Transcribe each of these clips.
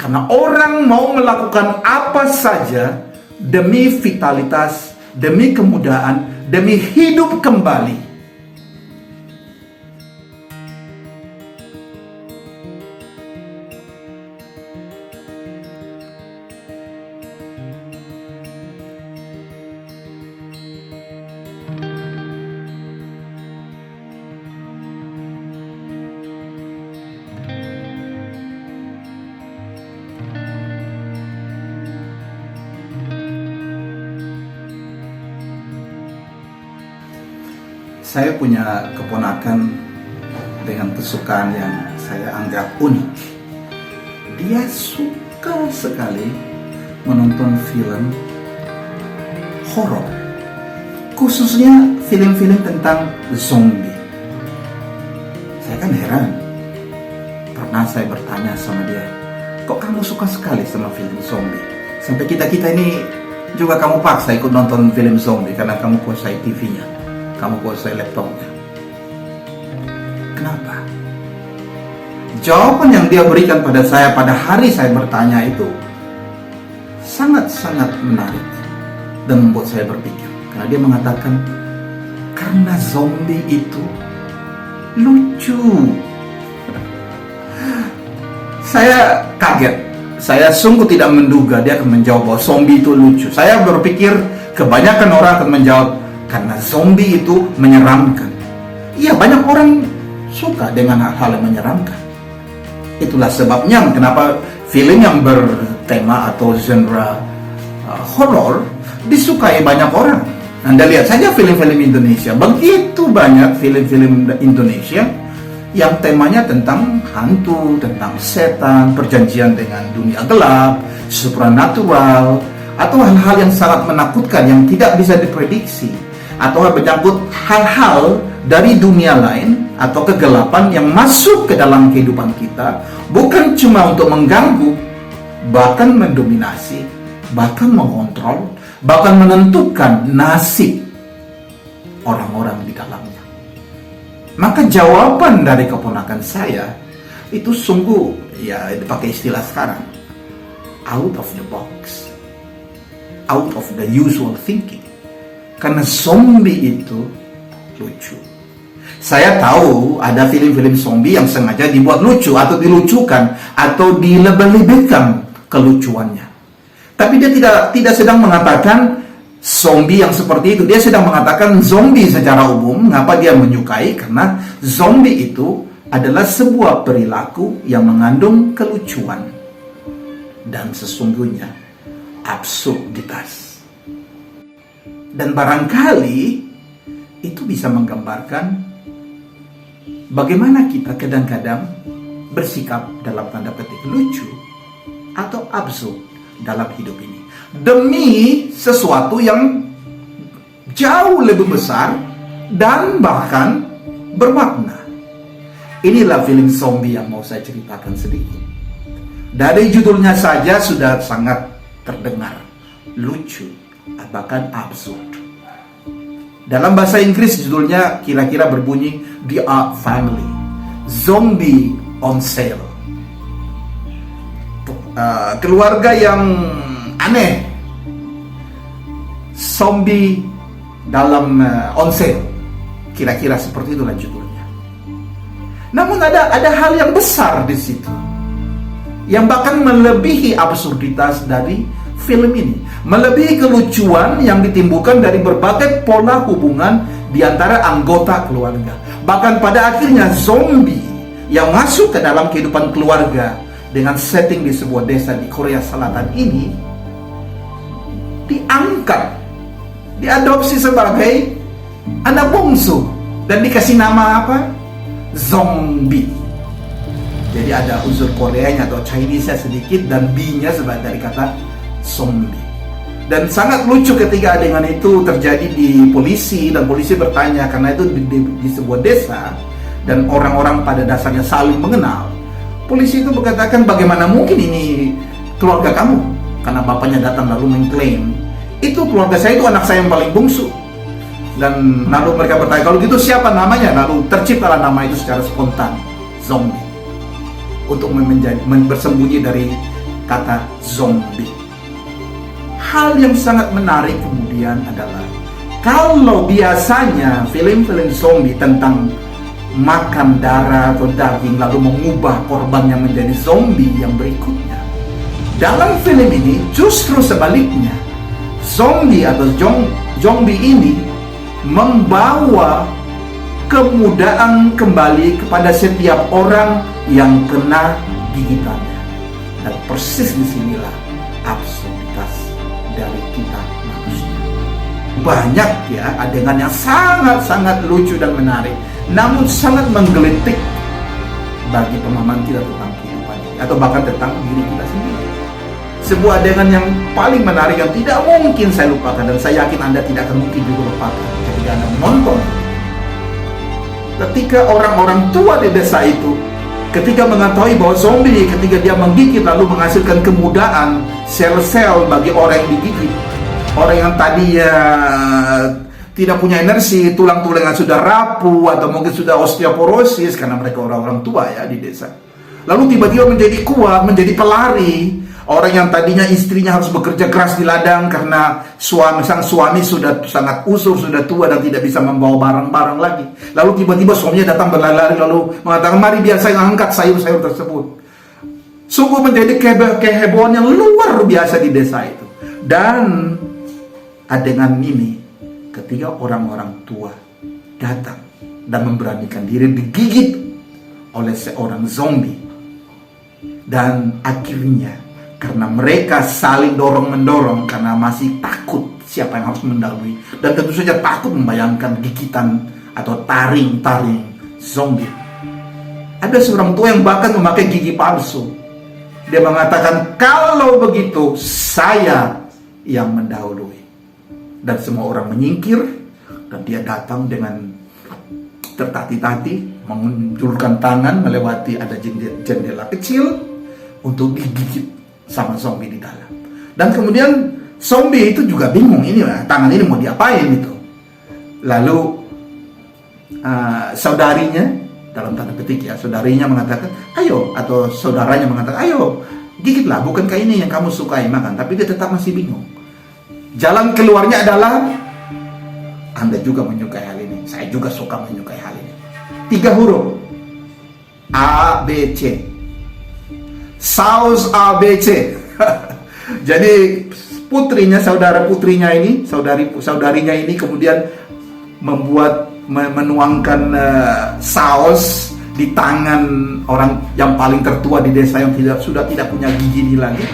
Karena orang mau melakukan apa saja demi vitalitas, demi kemudahan, demi hidup kembali. Saya punya keponakan dengan kesukaan yang saya anggap unik. Dia suka sekali menonton film horor, khususnya film-film tentang zombie. Saya kan heran. Pernah saya bertanya sama dia, kok kamu suka sekali sama film zombie? Sampai kita-kita ini juga kamu paksa ikut nonton film zombie karena kamu kuasai TV-nya, kamu kuasai laptopnya. Kenapa? Jawaban yang dia berikan pada saya pada hari saya bertanya itu sangat-sangat menarik dan membuat saya berpikir. Karena dia mengatakan, karena zombie itu lucu. Saya kaget. Saya sungguh tidak menduga dia akan menjawab bahwa zombie itu lucu. Saya berpikir kebanyakan orang akan menjawab, karena zombie itu menyeramkan. Iya, banyak orang suka dengan hal-hal yang menyeramkan. Itulah sebabnya kenapa film yang bertema atau genre horor disukai banyak orang. Anda lihat saja film-film Indonesia. Begitu banyak film-film Indonesia yang temanya tentang hantu, tentang setan, perjanjian dengan dunia gelap, supranatural, atau hal-hal yang sangat menakutkan yang tidak bisa diprediksi, atau menyangkut hal-hal dari dunia lain atau kegelapan yang masuk ke dalam kehidupan kita, bukan cuma untuk mengganggu, bahkan mendominasi, bahkan mengontrol, bahkan menentukan nasib orang-orang di dalamnya. Maka jawaban dari keponakan saya itu sungguh, ya dipakai istilah sekarang, out of the box, out of the usual thinking. Karena zombie itu lucu. Saya tahu ada film-film zombie yang sengaja dibuat lucu atau dilucukan atau dilebih-lebihkan kelucuannya. Tapi dia tidak sedang mengatakan zombie yang seperti itu. Dia sedang mengatakan zombie secara umum. Mengapa dia menyukai? Karena zombie itu adalah sebuah perilaku yang mengandung kelucuan dan sesungguhnya absurditas. Dan barangkali itu bisa menggambarkan bagaimana kita kadang-kadang bersikap dalam tanda petik lucu atau absurd dalam hidup ini demi sesuatu yang jauh lebih besar dan bahkan bermakna. Inilah film zombie yang mau saya ceritakan sedikit. Dari judulnya saja sudah sangat terdengar lucu, bahkan absurd. Dalam bahasa Inggris judulnya kira-kira berbunyi The Odd Family, Zombie on Sale. Keluarga yang aneh, zombie dalam on sale. Kira-kira seperti itulah judulnya. Namun ada hal yang besar di situ yang bahkan melebihi absurditas dari film ini, melebihi kelucuan yang ditimbulkan dari berbagai pola hubungan di antara anggota keluarga. Bahkan pada akhirnya zombie yang masuk ke dalam kehidupan keluarga dengan setting di sebuah desa di Korea Selatan ini diangkat, diadopsi sebagai anak bungsu dan dikasih nama apa? Zombie. Jadi ada unsur Koreanya atau Chinese-nya sedikit dan B-nya sebagai dari kata zombie. Dan sangat lucu ketika adegan itu terjadi di polisi, dan polisi bertanya karena itu di sebuah desa dan orang-orang pada dasarnya saling mengenal. Polisi itu berkatakan, bagaimana mungkin ini keluarga kamu? Karena bapaknya datang lalu mengklaim, itu keluarga saya, itu anak saya yang paling bungsu. Dan lalu mereka bertanya, kalau gitu siapa namanya? Lalu terciptalah nama itu secara spontan, zombie, untuk bersembunyi dari kata zombie. Hal yang sangat menarik kemudian adalah, kalau biasanya film-film zombie tentang makan darah atau daging lalu mengubah korbannya menjadi zombie yang berikutnya, dalam film ini justru sebaliknya. Zombie atau zombie ini membawa kemudahan kembali kepada setiap orang yang kena gigitannya. Dan persis disinilah absurditas dari kita manusia. Banyak ya adegan yang sangat-sangat lucu dan menarik, namun sangat menggelitik bagi pemahaman kita tentang kehidupan ini, atau bahkan tentang diri kita sendiri. Sebuah adegan yang paling menarik yang tidak mungkin saya lupakan, dan saya yakin Anda tidak akan mungkin juga lupakan ketika Anda menonton. Ketika orang-orang tua di desa itu, ketika mengetahui bahwa zombie ketika dia menggigit lalu menghasilkan kemudahan sel-sel bagi orang yang digigit, orang yang tadinya tidak punya energi, tulang-tulangnya sudah rapuh atau mungkin sudah osteoporosis karena mereka orang-orang tua ya di desa, lalu tiba-tiba menjadi kuat, menjadi pelari. Orang yang tadinya istrinya harus bekerja keras di ladang karena sang suami sudah sangat usur, sudah tua dan tidak bisa membawa barang-barang lagi. Lalu tiba-tiba suaminya datang berlari lalu mengatakan, mari biar saya angkat sayur-sayur tersebut. Sungguh menjadi kehebohan yang luar biasa di desa itu. Dan adegan ini ketika orang-orang tua datang dan memberanikan diri digigit oleh seorang zombie. Dan akhirnya karena mereka saling dorong-mendorong karena masih takut siapa yang harus mendahului, dan tentu saja takut membayangkan gigitan atau taring-taring zombie. Ada seorang tua yang bahkan memakai gigi palsu. Dia mengatakan, kalau begitu saya yang mendahului. Dan semua orang menyingkir, dan dia datang dengan tertati-tati, mengunculkan tangan melewati ada jendela kecil untuk digigit sama zombie di dalam. Dan kemudian zombie itu juga bingung, ini tangan ini mau diapain itu. Lalu saudarinya, dalam tanda petik ya, saudarinya mengatakan ayo, atau saudaranya mengatakan ayo gigitlah, bukankah ini yang kamu sukai makan. Tapi dia tetap masih bingung. Jalan keluarnya adalah, Anda juga menyukai hal ini, saya juga suka menyukai hal ini. 3 huruf A, B, C. Saus ABC. Jadi putrinya, saudara putrinya ini, saudarinya ini kemudian menuangkan saus di tangan orang yang paling tertua di desa yang sudah tidak punya gigi lagi,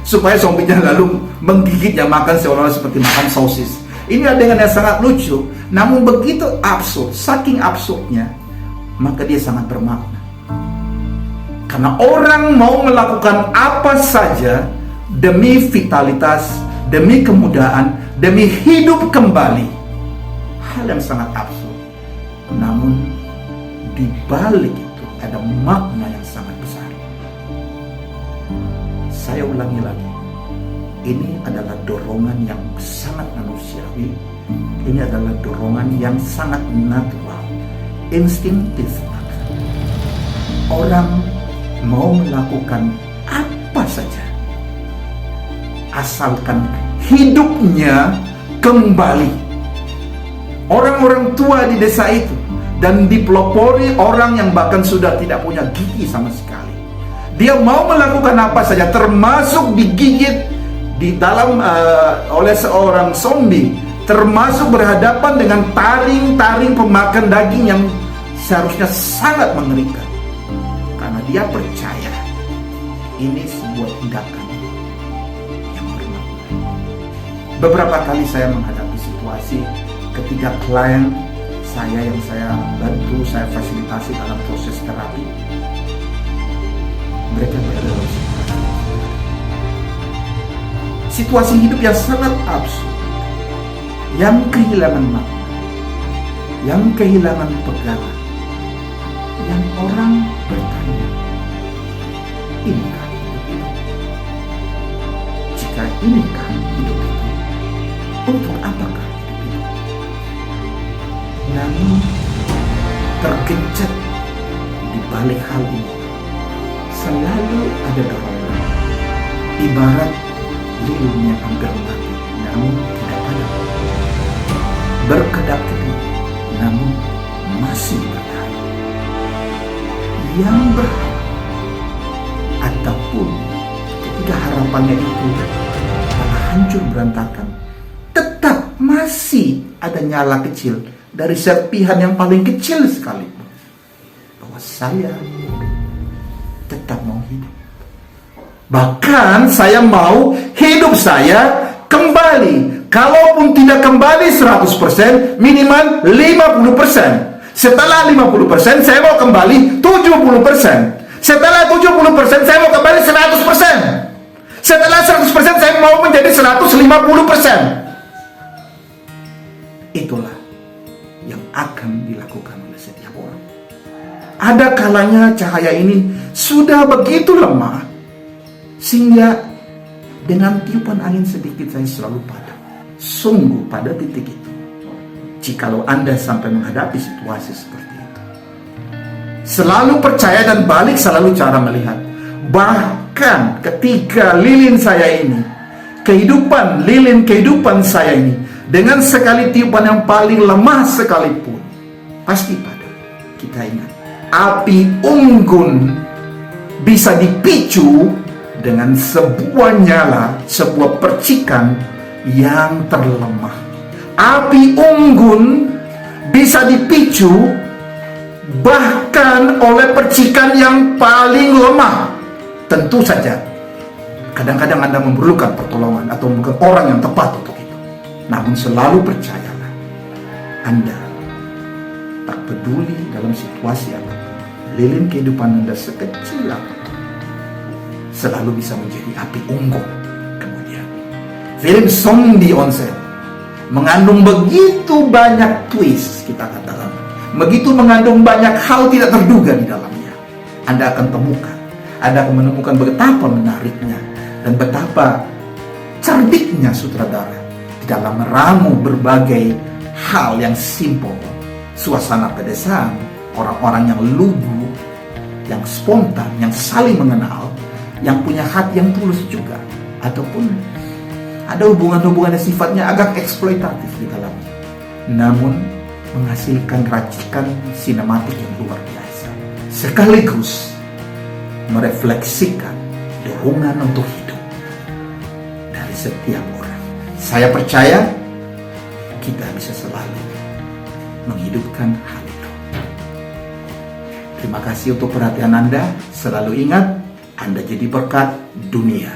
supaya zombinya lalu menggigitnya, makan seolah-olah seperti makan sosis. Ini adegan yang sangat lucu, namun begitu absurd, saking absurdnya, maka dia sangat bermakna. Karena orang mau melakukan apa saja demi vitalitas, demi kemudahan, demi hidup kembali. Hal yang sangat absurd. Namun di balik itu ada makna yang sangat besar. Saya ulangi lagi. Ini adalah dorongan yang sangat manusiawi. Ini adalah dorongan yang sangat natural, instinktif. Orang mau melakukan apa saja asalkan hidupnya kembali. Orang-orang tua di desa itu, dan dipelopori orang yang bahkan sudah tidak punya gigi sama sekali, dia mau melakukan apa saja, termasuk digigit di dalam oleh seorang zombie, termasuk berhadapan dengan taring-taring pemakan daging yang seharusnya sangat mengerikan. Karena dia percaya ini sebuah tindakan yang bermakna. Beberapa kali saya menghadapi situasi ketika klien saya yang saya bantu, saya fasilitasi dalam proses terapi, mereka berada dalam situasi hidup yang sangat absurd, yang kehilangan makna, yang kehilangan pegangan, yang orang bertanya, inikah hidup itu? Jika inikah hidup itu, untuk apakah hidup itu? Namun tergencet di balik hal ini selalu ada dorongan ibarat lilin yang hampir mati, namun tidak padam. Berkedap-kedip, namun masih bertahan. Yang berharap, ataupun ketika harapannya itu telah hancur berantakan, tetap masih ada nyala kecil dari serpihan yang paling kecil sekalipun, bahwa saya tetap mau hidup. Bahkan saya mau hidup saya kembali. Kalaupun tidak kembali 100%, minimal 50%. Setelah 50%, saya mau kembali 70%. Setelah 70%, saya mau kembali 100%. Setelah 100%, saya mau menjadi 150%. Itulah yang akan dilakukan oleh setiap orang. Ada kalanya cahaya ini sudah begitu lemah, sehingga dengan tiupan angin sedikit saya selalu padam. Sungguh pada titik itu, jikalau Anda sampai menghadapi situasi seperti itu, selalu percaya dan balik selalu cara melihat. Bahkan ketika lilin saya ini, lilin kehidupan saya ini, dengan sekali tiupan yang paling lemah sekalipun, pasti padam. Kita ingat, api unggun bisa dipicu dengan sebuah nyala, sebuah percikan yang terlemah. Api unggun bisa dipicu bahkan oleh percikan yang paling lemah. Tentu saja kadang-kadang Anda memerlukan pertolongan atau mungkin orang yang tepat untuk itu. Namun selalu percayalah, Anda tak peduli dalam situasi apa, lilin kehidupan Anda sekecil apa, selalu bisa menjadi api unggun kemudian. Film Zombie Onsen mengandung begitu banyak twist, kita katakan, begitu mengandung banyak hal tidak terduga di dalamnya. Anda akan temukan, Anda akan menemukan betapa menariknya dan betapa cerdiknya sutradara di dalam meramu berbagai hal yang simpel. Suasana pedesaan, orang-orang yang lugu, yang spontan, yang saling mengenal, yang punya hati yang tulus juga, ataupun ada hubungan-hubungan yang sifatnya agak eksploitatif di dalamnya, namun menghasilkan racikan sinematik yang luar biasa, sekaligus merefleksikan dorongan untuk hidup dari setiap orang. Saya percaya kita bisa selalu menghidupkan hal itu. Terima kasih untuk perhatian Anda. Selalu ingat, Anda jadi berkat dunia.